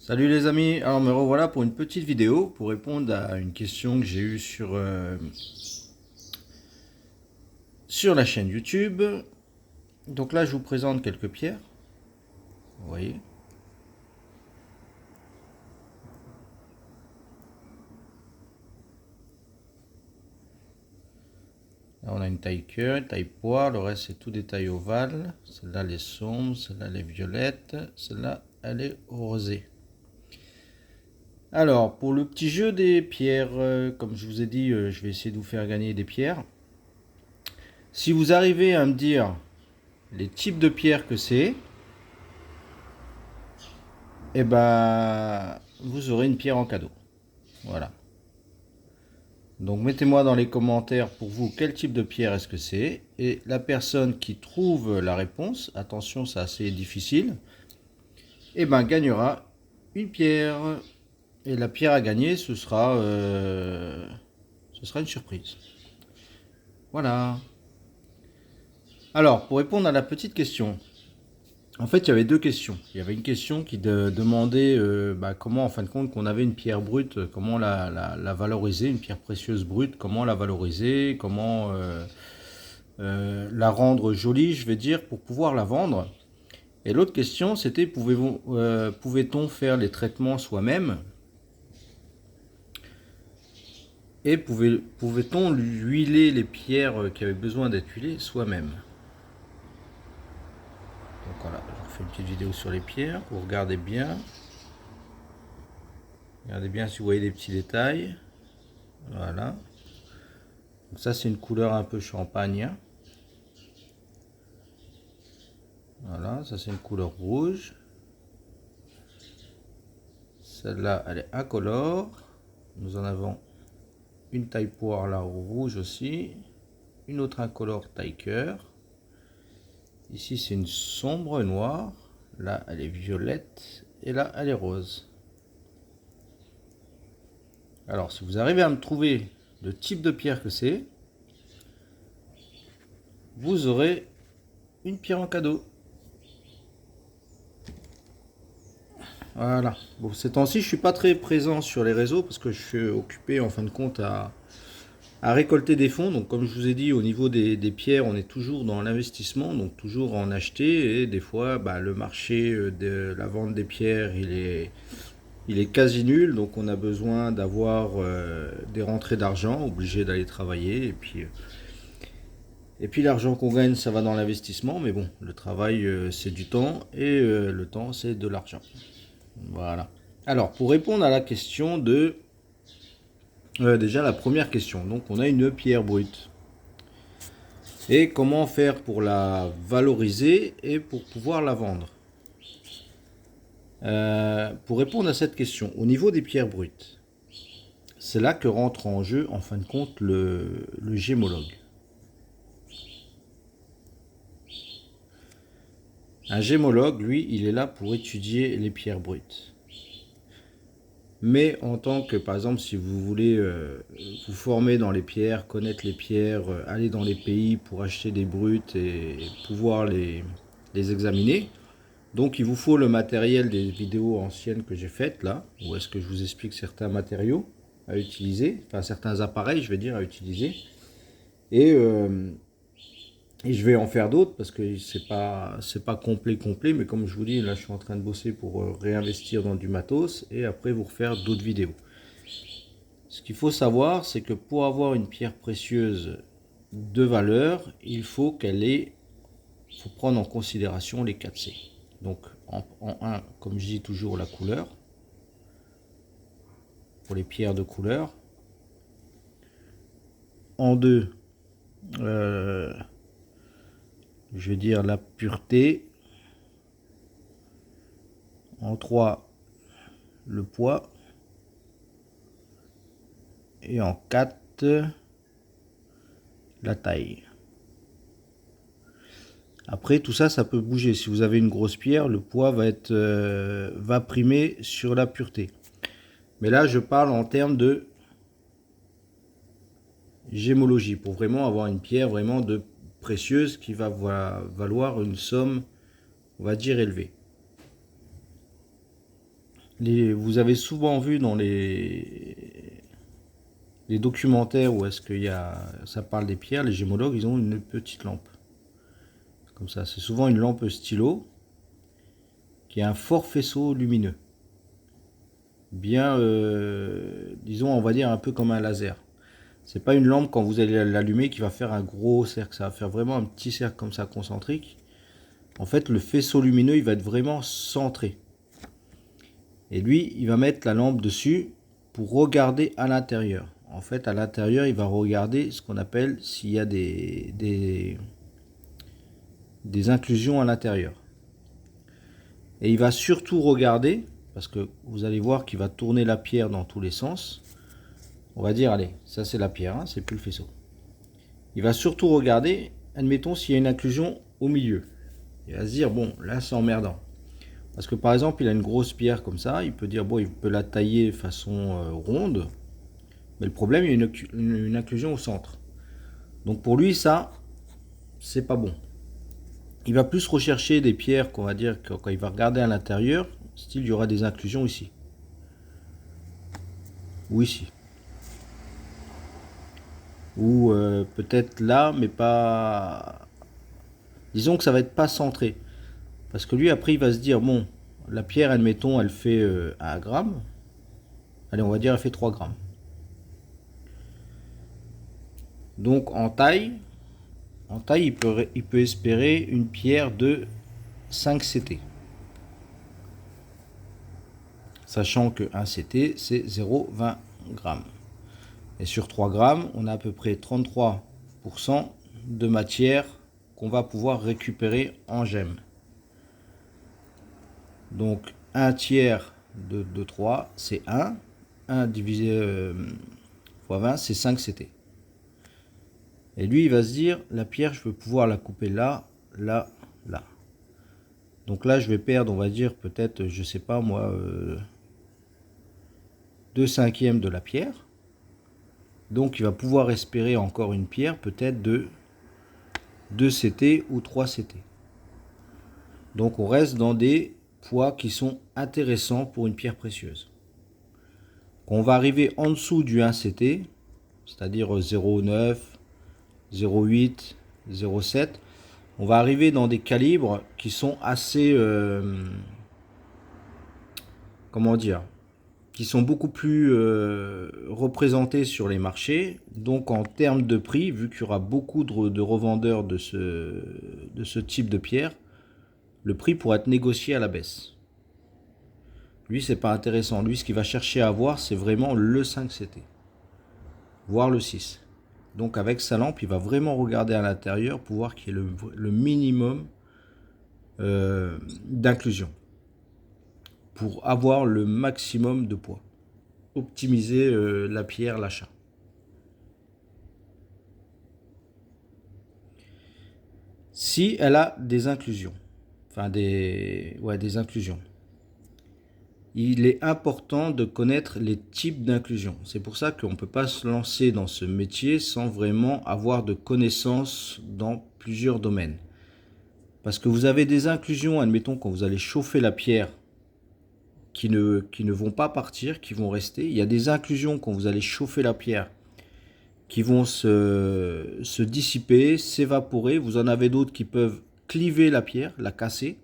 Salut les amis, alors me revoilà pour une petite vidéo pour répondre à une question que j'ai eue sur la chaîne YouTube. Donc là je vous présente quelques pierres, vous voyez. Là on a une taille cœur, une taille poire, le reste c'est tout des tailles ovales. Celle-là elle est sombre, celle-là elle est violette, celle-là elle est rosée. Alors pour le petit jeu des pierres, comme je vous ai dit, je vais essayer de vous faire gagner des pierres. Si vous arrivez à me dire les types de pierres que c'est, et ben vous aurez une pierre en cadeau. Voilà. Donc mettez-moi dans les commentaires pour vous quel type de pierre est-ce que c'est. Et la personne qui trouve la réponse, attention c'est assez difficile, et ben gagnera une pierre. Et la pierre à gagner ce sera une surprise. Voilà. Alors pour répondre à la petite question. En fait, il y avait deux questions. Il y avait une question qui demandait comment, en fin de compte, qu'on avait une pierre brute, comment la valoriser, une pierre précieuse brute, comment la valoriser, comment la rendre jolie, je vais dire, pour pouvoir la vendre. Et l'autre question, c'était pouvait-on faire les traitements soi-même et pouvait-on huiler les pierres qui avaient besoin d'être huilées soi-même. Donc voilà, je vous fais une petite vidéo sur les pierres, vous regardez bien. Regardez bien si vous voyez des petits détails. Voilà. Donc ça c'est une couleur un peu champagne. Voilà, ça c'est une couleur rouge. Celle-là elle est incolore. Nous en avons une taille poire là rouge aussi. Une autre incolore taille cœur. Ici c'est une sombre noire. Là elle est violette. Et là elle est rose. Alors si vous arrivez à me trouver le type de pierre que c'est, vous aurez une pierre en cadeau. Voilà. Bon, ces temps-ci, je suis pas très présent sur les réseaux parce que je suis occupé en fin de compte à récolter des fonds. Donc, comme je vous ai dit, au niveau des pierres, on est toujours dans l'investissement, donc toujours en acheter. Et des fois, le marché de la vente des pierres, il est quasi nul. Donc, on a besoin d'avoir des rentrées d'argent, obligé d'aller travailler. Et puis l'argent qu'on gagne, ça va dans l'investissement. Mais bon, le travail, c'est du temps et le temps, c'est de l'argent. Voilà. Alors, pour répondre à la question déjà la première question. Donc, on a une pierre brute. Et comment faire pour la valoriser et pour pouvoir la vendre. Pour répondre à cette question, au niveau des pierres brutes, c'est là que rentre en jeu, en fin de compte, le gémologue. Un gémologue, lui, il est là pour étudier les pierres brutes. Mais en tant que, par exemple, si vous voulez vous former dans les pierres, connaître les pierres, aller dans les pays pour acheter des brutes et pouvoir les examiner, donc il vous faut le matériel des vidéos anciennes que j'ai faites là, où est-ce que je vous explique certains matériaux à utiliser, enfin certains appareils je vais dire à utiliser, et, euh, et je vais en faire d'autres parce que c'est pas complet, mais comme je vous dis, là je suis en train de bosser pour réinvestir dans du matos et après vous refaire d'autres vidéos. Ce qu'il faut savoir, c'est que pour avoir une pierre précieuse de valeur, il faut faut prendre en considération les 4C. Donc en 1, comme je dis toujours, la couleur, pour les pierres de couleur. En 2, je vais dire la pureté. En 3, le poids. Et en 4, la taille. Après, tout ça, ça peut bouger. Si vous avez une grosse pierre, le poids va primer sur la pureté. Mais là, je parle en termes de gémologie, pour vraiment avoir une pierre vraiment de précieuse qui va valoir une somme, on va dire, élevée. vous avez souvent vu dans les documentaires où est-ce ça parle des pierres, les gémologues, ils ont une petite lampe. Comme ça, c'est souvent une lampe stylo qui a un fort faisceau lumineux. Bien, disons, on va dire un peu comme un laser. C'est pas une lampe quand vous allez l'allumer qui va faire un gros cercle, ça va faire vraiment un petit cercle comme ça concentrique. En fait, le faisceau lumineux, il va être vraiment centré. Et lui, il va mettre la lampe dessus pour regarder à l'intérieur. En fait, à l'intérieur, il va regarder ce qu'on appelle s'il y a des inclusions à l'intérieur. Et il va surtout regarder, parce que vous allez voir qu'il va tourner la pierre dans tous les sens. On va dire, allez, ça c'est la pierre, hein, c'est plus le faisceau. Il va surtout regarder, admettons, s'il y a une inclusion au milieu. Il va se dire, bon, là c'est emmerdant. Parce que par exemple, il a une grosse pierre comme ça, il peut dire, bon, il peut la tailler de façon ronde. Mais le problème, il y a une inclusion au centre. Donc pour lui, ça, c'est pas bon. Il va plus rechercher des pierres qu'on va dire que quand il va regarder à l'intérieur, style il y aura des inclusions ici. Ou ici. Ou peut-être là, mais pas... Disons que ça va être pas centré. Parce que lui, après, il va se dire, bon, la pierre, admettons, elle fait 1 gramme. Allez, on va dire, elle fait 3 grammes. Donc en taille, il peut espérer une pierre de 5 CT. Sachant que 1 CT, c'est 0,20 grammes. Et sur 3 grammes, on a à peu près 33% de matière qu'on va pouvoir récupérer en gemme. Donc 1 tiers de 3, c'est 1. 1 divisé fois 20, c'est 5 CT. Et lui, il va se dire, la pierre, je vais pouvoir la couper là, là, là. Donc là, je vais perdre, on va dire, peut-être, je sais pas moi, 2/5 de la pierre. Donc il va pouvoir espérer encore une pierre, peut-être de 2 CT ou 3 CT. Donc on reste dans des poids qui sont intéressants pour une pierre précieuse. On va arriver en dessous du 1 CT, c'est-à-dire 0,9, 0,8, 0,7. On va arriver dans des calibres qui sont assez, comment dire, qui sont beaucoup plus représentés sur les marchés. Donc en termes de prix, vu qu'il y aura beaucoup de revendeurs de ce type de pierre, le prix pourra être négocié à la baisse. Lui, c'est pas intéressant. Lui, ce qu'il va chercher à avoir, c'est vraiment le 5 CT, voire le 6. Donc avec sa lampe, il va vraiment regarder à l'intérieur pour voir qu'il y ait le minimum d'inclusion, pour avoir le maximum de poids. Optimiser la pierre, l'achat. Si elle a des inclusions, enfin des inclusions, il est important de connaître les types d'inclusion. C'est pour ça qu'on ne peut pas se lancer dans ce métier sans vraiment avoir de connaissances dans plusieurs domaines. Parce que vous avez des inclusions, admettons, quand vous allez chauffer la pierre, qui ne vont pas partir, qui vont rester. Il y a des inclusions quand vous allez chauffer la pierre, qui vont se dissiper, s'évaporer. Vous en avez d'autres qui peuvent cliver la pierre, la casser.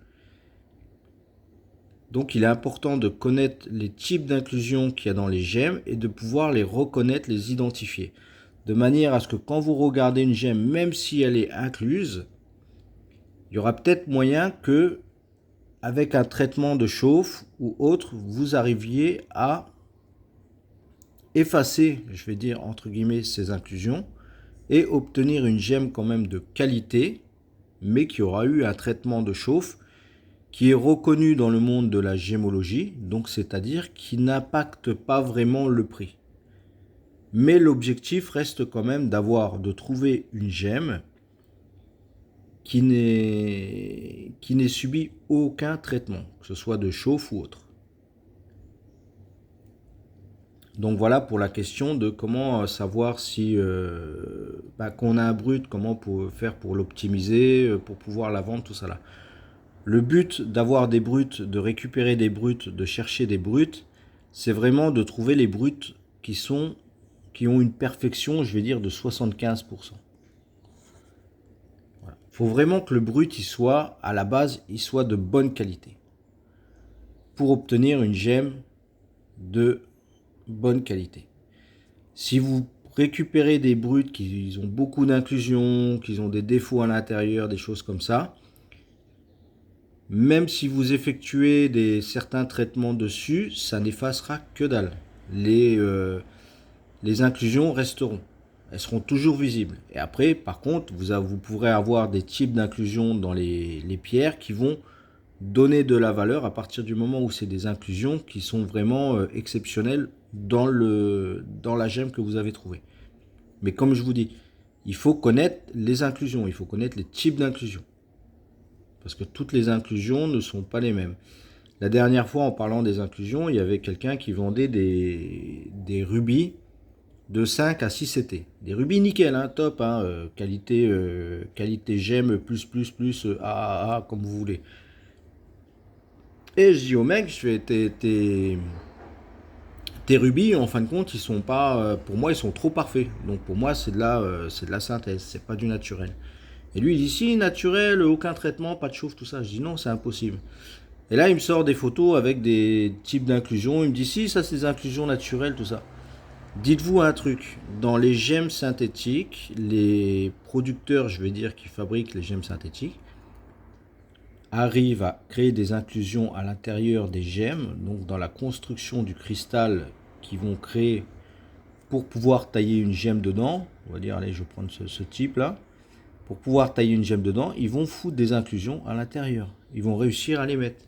Donc il est important de connaître les types d'inclusions qu'il y a dans les gemmes et de pouvoir les reconnaître, les identifier. De manière à ce que quand vous regardez une gemme, même si elle est incluse, il y aura peut-être moyen que, avec un traitement de chauffe ou autre, vous arriviez à effacer, je vais dire entre guillemets, ces inclusions et obtenir une gemme quand même de qualité, mais qui aura eu un traitement de chauffe qui est reconnu dans le monde de la gémologie, donc c'est-à-dire qui n'impacte pas vraiment le prix. Mais l'objectif reste quand même de trouver une gemme qui n'ait subi aucun traitement, que ce soit de chauffe ou autre. Donc voilà pour la question de comment savoir si qu'on a un brut, comment faire pour l'optimiser, pour pouvoir la vendre, tout ça là. Le but d'avoir des brutes, de récupérer des brutes, de chercher des brutes, c'est vraiment de trouver les brutes qui ont une perfection, je vais dire, de 75%. Voilà. Il faut vraiment que le brut, à la base, il soit de bonne qualité. Pour obtenir une gemme de bonne qualité. Si vous récupérez des brutes qui ont beaucoup d'inclusion, qui ont des défauts à l'intérieur, des choses comme ça, même si vous effectuez certains traitements dessus, ça n'effacera que dalle. Les inclusions resteront. Elles seront toujours visibles. Et après, par contre, vous pourrez avoir des types d'inclusions dans les pierres qui vont donner de la valeur à partir du moment où c'est des inclusions qui sont vraiment exceptionnelles dans la gemme que vous avez trouvée. Mais comme je vous dis, il faut connaître les inclusions, il faut connaître les types d'inclusions. Parce que toutes les inclusions ne sont pas les mêmes. La dernière fois, en parlant des inclusions, il y avait quelqu'un qui vendait des rubis de 5 à 6 CT. Des rubis nickel, hein, top, hein, qualité gemme, plus, AAA, comme vous voulez. Et je dis au mec, je fais, tes rubis, en fin de compte, ils sont pas, pour moi, ils sont trop parfaits. Donc pour moi, c'est de la synthèse, c'est pas du naturel. Et lui, il dit, si, naturel, aucun traitement, pas de chauffe, tout ça. Je dis, non, c'est impossible. Et là, il me sort des photos avec des types d'inclusions. Il me dit, si, ça, c'est des inclusions naturelles, tout ça. Dites-vous un truc, dans les gemmes synthétiques, les producteurs, je vais dire, qui fabriquent les gemmes synthétiques, arrivent à créer des inclusions à l'intérieur des gemmes, donc dans la construction du cristal qu'ils vont créer pour pouvoir tailler une gemme dedans. On va dire, allez, je vais prendre ce type là. Pour pouvoir tailler une gemme dedans, ils vont foutre des inclusions à l'intérieur. Ils vont réussir à les mettre.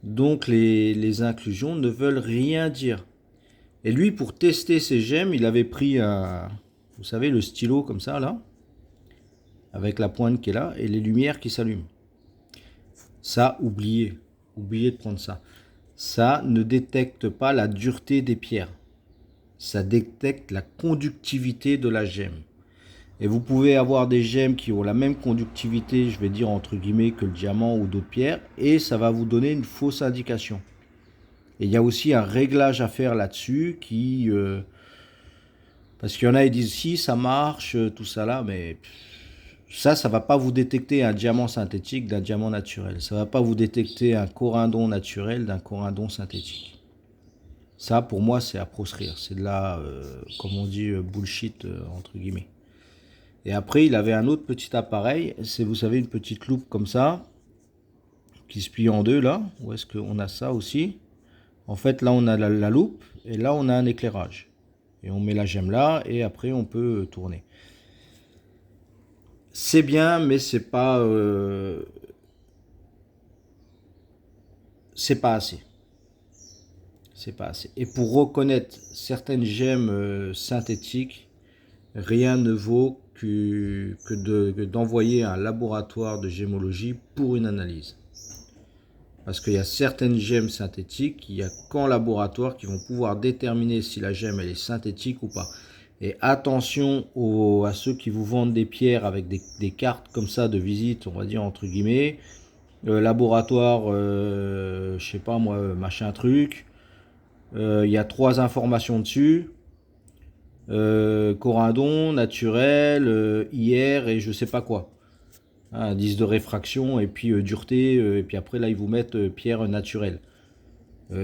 Donc les inclusions ne veulent rien dire. Et lui, pour tester ses gemmes, il avait pris vous savez, le stylo comme ça là, avec la pointe qui est là et les lumières qui s'allument. Ça, oubliez de prendre ça. Ça ne détecte pas la dureté des pierres. Ça détecte la conductivité de la gemme. Et vous pouvez avoir des gemmes qui ont la même conductivité, je vais dire entre guillemets, que le diamant ou d'autres pierres, et ça va vous donner une fausse indication. Et il y a aussi un réglage à faire là-dessus parce qu'il y en a qui disent si ça marche, tout ça là, mais ça va pas vous détecter un diamant synthétique d'un diamant naturel. Ça va pas vous détecter un corindon naturel d'un corindon synthétique. Ça, pour moi, c'est à proscrire. C'est de la, comme on dit, bullshit, entre guillemets. Et après, il avait un autre petit appareil. C'est, vous savez, une petite loupe comme ça, qui se plie en deux, là. Où est-ce qu'on a ça aussi? En fait, là, on a la loupe, et là, on a un éclairage. Et on met la gemme là, et après, on peut tourner. C'est bien, mais c'est pas assez. C'est pas assez. Et pour reconnaître certaines gemmes synthétiques, rien ne vaut que d'envoyer un laboratoire de gémologie pour une analyse. Parce qu'il y a certaines gemmes synthétiques, il n'y a qu'en laboratoire qui vont pouvoir déterminer si la gemme elle est synthétique ou pas. Et attention à ceux qui vous vendent des pierres avec des cartes comme ça de visite, on va dire entre guillemets, laboratoire, je sais pas moi, machin truc. Il y a 3 informations dessus. Corindon, naturel, IR et je sais pas quoi. Indice de réfraction et puis dureté, et puis après là ils vous mettent pierre naturelle.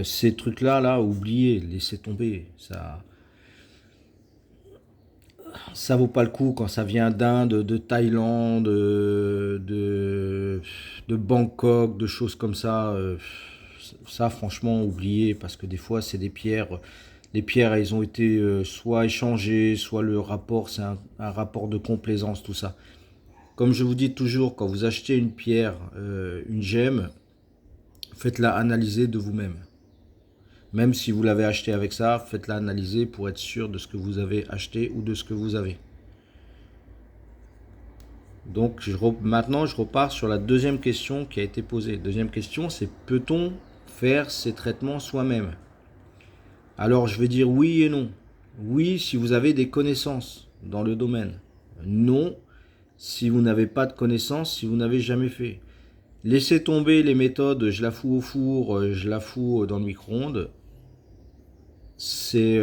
Ces trucs là, oubliez, laissez tomber. Ça vaut pas le coup quand ça vient d'Inde, de Thaïlande, de Bangkok, de choses comme ça. Ça franchement oubliez parce que des fois c'est des pierres. Les pierres elles ont été soit échangées, soit le rapport c'est un rapport de complaisance, tout ça. Comme je vous dis toujours, quand vous achetez une pierre, une gemme, faites-la analyser de vous-même. Même si vous l'avez acheté avec ça, faites-la analyser pour être sûr de ce que vous avez acheté ou de ce que vous avez. Donc maintenant, je repars sur la deuxième question qui a été posée. Deuxième question, c'est peut-on faire ces traitements soi-même? Alors, je vais dire oui et non. Oui, si vous avez des connaissances dans le domaine. Non, si vous n'avez pas de connaissances, si vous n'avez jamais fait. Laissez tomber les méthodes, je la fous au four, je la fous dans le micro-ondes. C'est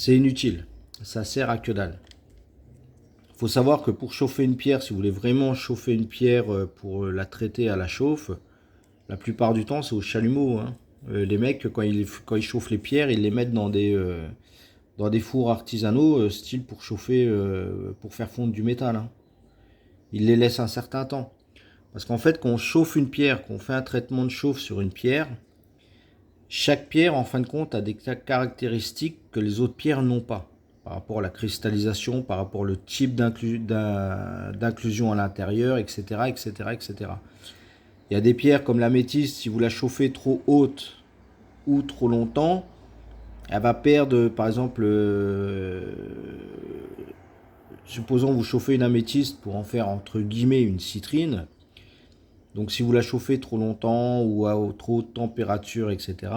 inutile. Ça sert à que dalle. Il faut savoir que pour chauffer une pierre, si vous voulez vraiment chauffer une pierre pour la traiter à la chauffe, la plupart du temps c'est au chalumeau. Hein. Les mecs, quand ils chauffent les pierres, ils les mettent dans des fours artisanaux, style pour chauffer, pour faire fondre du métal. Hein. Ils les laissent un certain temps. Parce qu'en fait, quand on chauffe une pierre, qu'on fait un traitement de chauffe sur une pierre, chaque pierre, en fin de compte, a des caractéristiques que les autres pierres n'ont pas. Par rapport à la cristallisation, par rapport au type d'inclusion à l'intérieur, etc., etc., etc. Il y a des pierres comme l'améthyste, si vous la chauffez trop haute ou trop longtemps, elle va perdre, par exemple, supposons vous chauffez une améthyste pour en faire entre guillemets une citrine. Donc si vous la chauffez trop longtemps ou à trop haute température, etc.,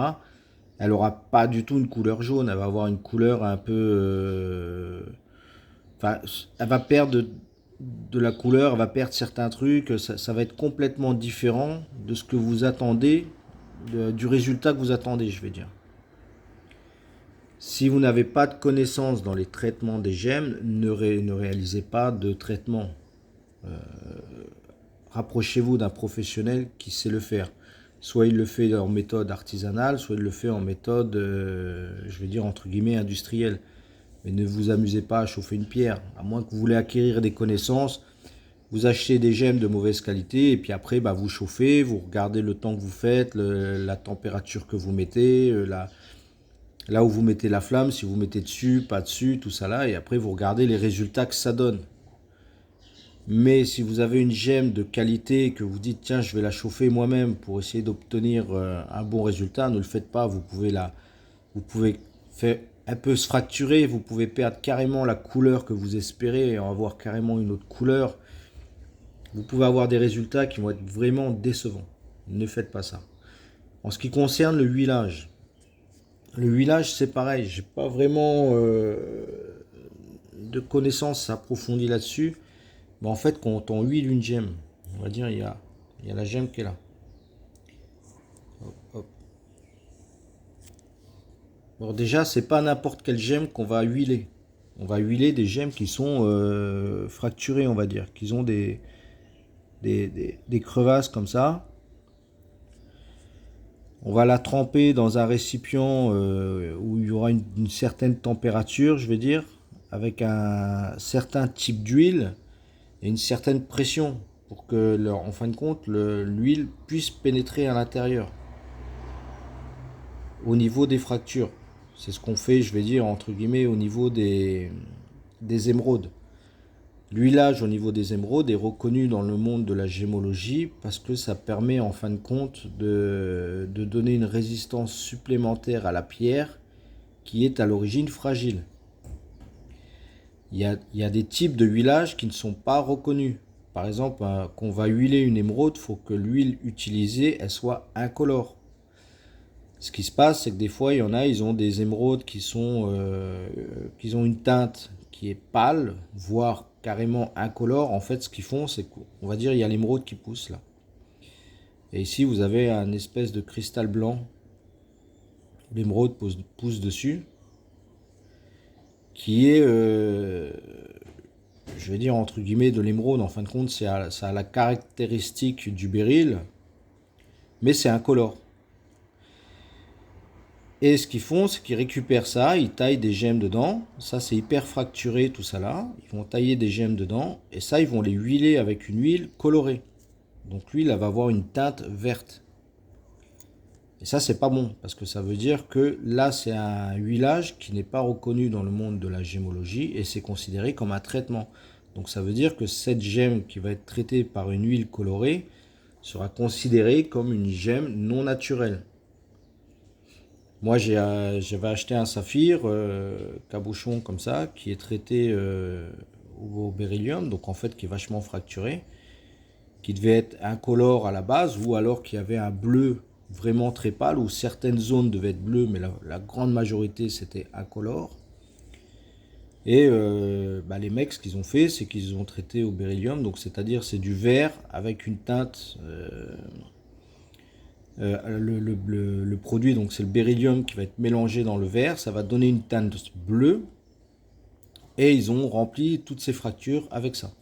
elle n'aura pas du tout une couleur jaune. Elle va avoir une couleur un peu... Enfin, elle va perdre de la couleur, elle va perdre certains trucs. Ça va être complètement différent de ce que vous attendez, du résultat que vous attendez, je vais dire. Si vous n'avez pas de connaissances dans les traitements des gemmes, ne réalisez pas de traitement. Rapprochez-vous d'un professionnel qui sait le faire. Soit il le fait en méthode artisanale, soit il le fait en méthode, je vais dire entre guillemets, industrielle. Mais ne vous amusez pas à chauffer une pierre. À moins que vous voulez acquérir des connaissances, vous achetez des gemmes de mauvaise qualité et puis après vous chauffez, vous regardez le temps que vous faites, la température que vous mettez, là où vous mettez la flamme, si vous mettez dessus, pas dessus, tout ça là, et après vous regardez les résultats que ça donne. Mais si vous avez une gemme de qualité et que vous dites tiens je vais la chauffer moi-même pour essayer d'obtenir un bon résultat, ne le faites pas. Vous pouvez faire un peu se fracturer, vous pouvez perdre carrément la couleur que vous espérez et avoir carrément une autre couleur. Vous pouvez avoir des résultats qui vont être vraiment décevants. Ne faites pas ça. En ce qui concerne le huilage, c'est pareil. J'ai pas vraiment de connaissances approfondies là-dessus. Mais en fait, quand on huile une gemme, on va dire il y a la gemme qui est là. Hop, hop. Alors déjà, c'est pas n'importe quelle gemme qu'on va huiler. On va huiler des gemmes qui sont fracturées, on va dire, qui ont des crevasses comme ça. On va la tremper dans un récipient où il y aura une certaine température, je vais dire, avec un certain type d'huile et une certaine pression pour que, en fin de compte, l'huile puisse pénétrer à l'intérieur au niveau des fractures. C'est ce qu'on fait, je vais dire, entre guillemets, au niveau des émeraudes. L'huilage au niveau des émeraudes est reconnu dans le monde de la gémologie parce que ça permet en fin de compte de donner une résistance supplémentaire à la pierre qui est à l'origine fragile. Il y a des types de huilage qui ne sont pas reconnus. Par exemple, qu'on va huiler une émeraude, il faut que l'huile utilisée elle soit incolore. Ce qui se passe, c'est que des fois, il y en a, ils ont des émeraudes qui ont une teinte qui est pâle, voire carrément incolore. En fait, ce qu'ils font, c'est qu'on va dire, il y a l'émeraude qui pousse là. Et ici, vous avez un espèce de cristal blanc. L'émeraude pousse dessus. Qui est, je vais dire entre guillemets, de l'émeraude. En fin de compte, ça a la caractéristique du béryl, mais c'est incolore. Et ce qu'ils font, c'est qu'ils récupèrent ça, ils taillent des gemmes dedans. Ça, c'est hyper fracturé, tout ça là. Ils vont tailler des gemmes dedans. Et ça, ils vont les huiler avec une huile colorée. Donc l'huile, elle va avoir une teinte verte. Et ça, c'est pas bon. Parce que ça veut dire que là, c'est un huilage qui n'est pas reconnu dans le monde de la gémologie. Et c'est considéré comme un traitement. Donc ça veut dire que cette gemme qui va être traitée par une huile colorée sera considérée comme une gemme non naturelle. Moi, j'avais acheté un saphir cabochon comme ça, qui est traité au beryllium, donc en fait qui est vachement fracturé, qui devait être incolore à la base, ou alors qu'il y avait un bleu vraiment très pâle, où certaines zones devaient être bleues, mais la grande majorité c'était incolore. Et les mecs, ce qu'ils ont fait, c'est qu'ils ont traité au beryllium, donc c'est-à-dire c'est du verre avec une teinte. Le produit, donc c'est le beryllium qui va être mélangé dans le verre, ça va donner une teinte bleue, et ils ont rempli toutes ces fractures avec ça.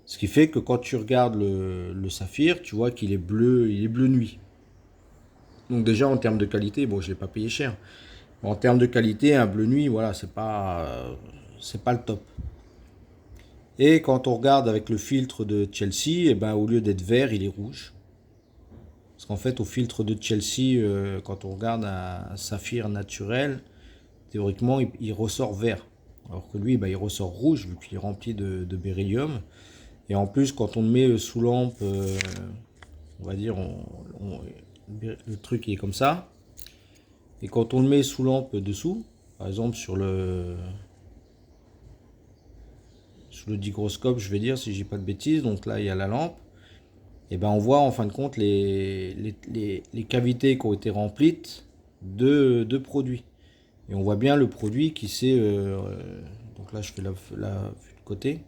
Ce qui fait que quand tu regardes le saphir, tu vois qu'il est bleu, il est bleu nuit. Donc déjà en termes de qualité, bon, je l'ai pas payé cher. En termes de qualité, un bleu nuit, voilà, c'est pas le top. Et quand on regarde avec le filtre de Chelsea, au lieu d'être vert, il est rouge. Parce qu'en fait, au filtre de Chelsea, quand on regarde un saphir naturel, théoriquement, il ressort vert. Alors que lui, il ressort rouge, vu qu'il est rempli de beryllium. Et en plus, quand on le met sous lampe, on va dire, le truc il est comme ça. Et quand on le met sous lampe dessous, par exemple sur le digroscope, je vais dire, si je dis pas de bêtises, donc là il y a la lampe, et on voit en fin de compte les cavités qui ont été remplies de produits. Et on voit bien le produit qui s'est, donc là je fais la vue de côté,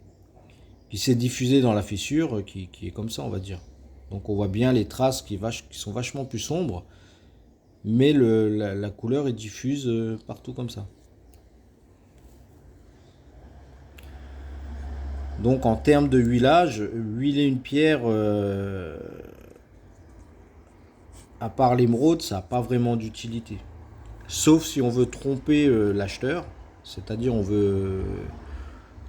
qui s'est diffusé dans la fissure, qui est comme ça on va dire. Donc on voit bien les traces qui sont vachement plus sombres, mais la couleur est diffuse partout comme ça. Donc en termes de huilage, huiler une pierre, à part l'émeraude, ça n'a pas vraiment d'utilité. Sauf si on veut tromper l'acheteur, c'est-à-dire on veut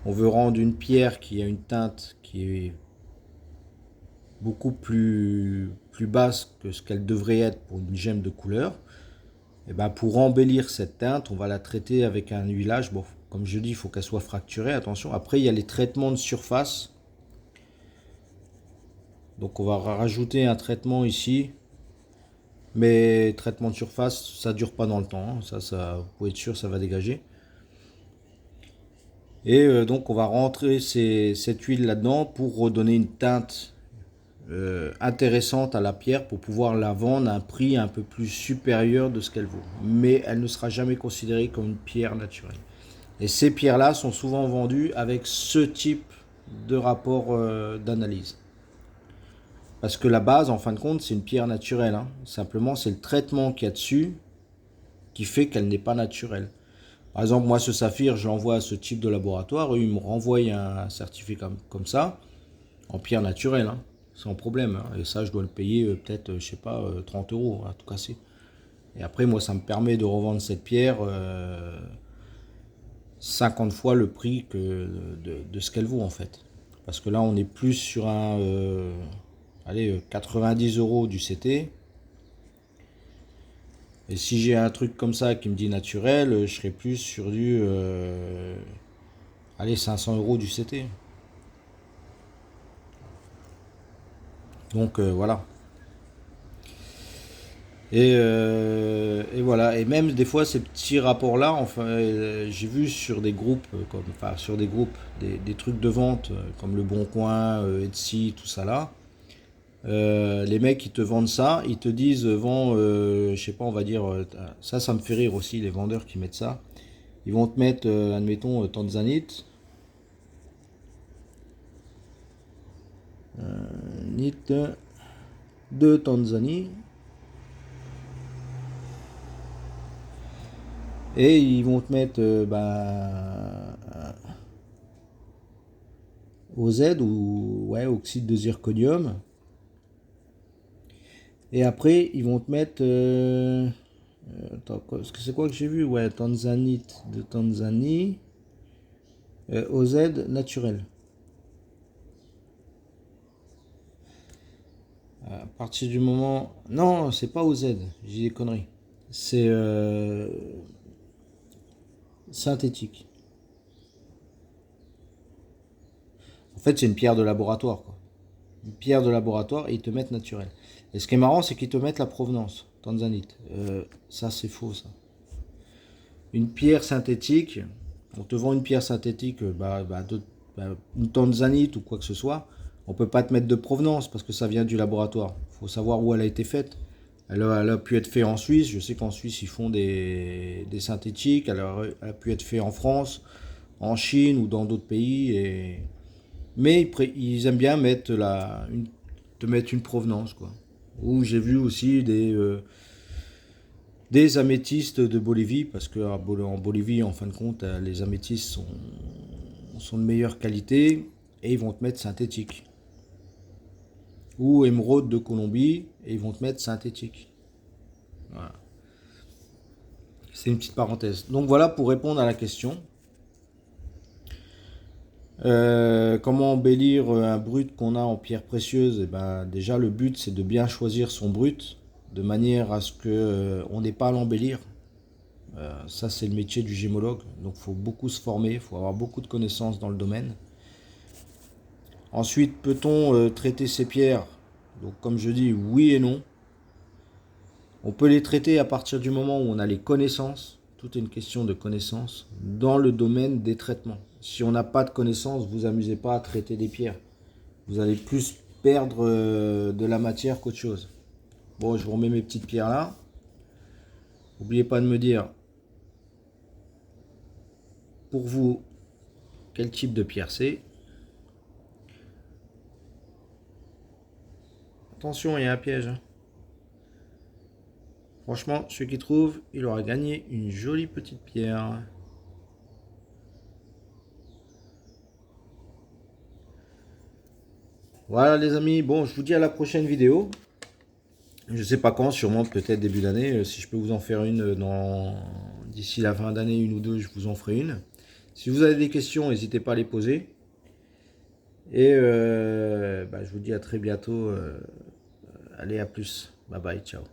rendre une pierre qui a une teinte qui est beaucoup plus basse que ce qu'elle devrait être pour une gemme de couleur. Et pour embellir cette teinte, on va la traiter avec un huilage. Bon, comme je dis, il faut qu'elle soit fracturée, attention. Après, il y a les traitements de surface. Donc on va rajouter un traitement ici. Mais traitement de surface, ça dure pas dans le temps. Ça, vous pouvez être sûr, ça va dégager. Et donc on va rentrer cette huile là-dedans pour redonner une teinte intéressante à la pierre pour pouvoir la vendre à un prix un peu plus supérieur de ce qu'elle vaut. Mais elle ne sera jamais considérée comme une pierre naturelle. Et ces pierres-là sont souvent vendues avec ce type de rapport d'analyse. Parce que la base, en fin de compte, c'est une pierre naturelle. Hein. Simplement, c'est le traitement qu'il y a dessus qui fait qu'elle n'est pas naturelle. Par exemple, moi, ce saphir, je l'envoie à ce type de laboratoire. Eux, ils me renvoient un certificat comme ça, en pierre naturelle, hein, sans problème. Hein. Et ça, je dois le payer peut-être, je sais pas, 30 euros à tout casser. Et après, moi, ça me permet de revendre cette pierre 50 fois le prix de ce qu'elle vaut, en fait. Parce que là, on est plus sur un 90 euros du CT. Et si j'ai un truc comme ça qui me dit naturel, je serai plus sur du 500 euros du CT. Donc voilà. Et voilà. Et même des fois ces petits rapports-là, enfin, j'ai vu sur des groupes, des trucs de vente comme Le Bon Coin, Etsy, tout ça là. Les mecs ils te vendent ça, ils te disent vends, je sais pas, on va dire, ça me fait rire aussi les vendeurs qui mettent ça. Ils vont te mettre, admettons, tanzanite, nit de Tanzanie, et ils vont te mettre OZ ou ouais, oxyde de zirconium. Et après, ils vont te mettre. Attends, c'est quoi que j'ai vu? Ouais, tanzanite de Tanzanie. OZ naturel. À partir du moment. Non, c'est pas OZ, j'ai des conneries. C'est synthétique. En fait, c'est une pierre de laboratoire, quoi. Une pierre de laboratoire et ils te mettent naturel. Et ce qui est marrant, c'est qu'ils te mettent la provenance, tanzanite. Ça, c'est faux, ça. Une pierre synthétique, on te vend une pierre synthétique, une tanzanite ou quoi que ce soit, on peut pas te mettre de provenance parce que ça vient du laboratoire. Il faut savoir où elle a été faite. Elle a pu être faite en Suisse. Je sais qu'en Suisse, ils font des synthétiques. Elle a pu être faite en France, en Chine ou dans d'autres pays. Mais ils aiment bien mettre te mettre une provenance, quoi. Ou j'ai vu aussi des améthystes de Bolivie, parce qu'en Bolivie, en fin de compte, les améthystes sont de meilleure qualité et ils vont te mettre synthétique. Ou émeraude de Colombie et ils vont te mettre synthétique. Voilà. C'est une petite parenthèse. Donc voilà pour répondre à la question. Comment embellir un brut qu'on a en pierre précieuse? Et ben, déjà, le but, c'est de bien choisir son brut de manière à ce qu'on n'ait pas à l'embellir. Ça, c'est le métier du gémologue. Donc, il faut beaucoup se former, il faut avoir beaucoup de connaissances dans le domaine. Ensuite, peut-on traiter ces pierres? Donc, comme je dis, oui et non. On peut les traiter à partir du moment où on a les connaissances. Tout est une question de connaissances dans le domaine des traitements. Si on n'a pas de connaissances, vous amusez pas à traiter des pierres. Vous allez plus perdre de la matière qu'autre chose. Bon, je vous remets mes petites pierres là. N'oubliez pas de me dire, pour vous, quel type de pierre c'est. Attention, il y a un piège. Franchement, celui qui trouve, il aura gagné une jolie petite pierre. Voilà les amis, bon, je vous dis à la prochaine vidéo. Je sais pas quand, sûrement peut-être début d'année. Si je peux vous en faire une d'ici la fin d'année, une ou deux, je vous en ferai une. Si vous avez des questions, n'hésitez pas à les poser. Et je vous dis à très bientôt. Allez, à plus. Bye bye, ciao.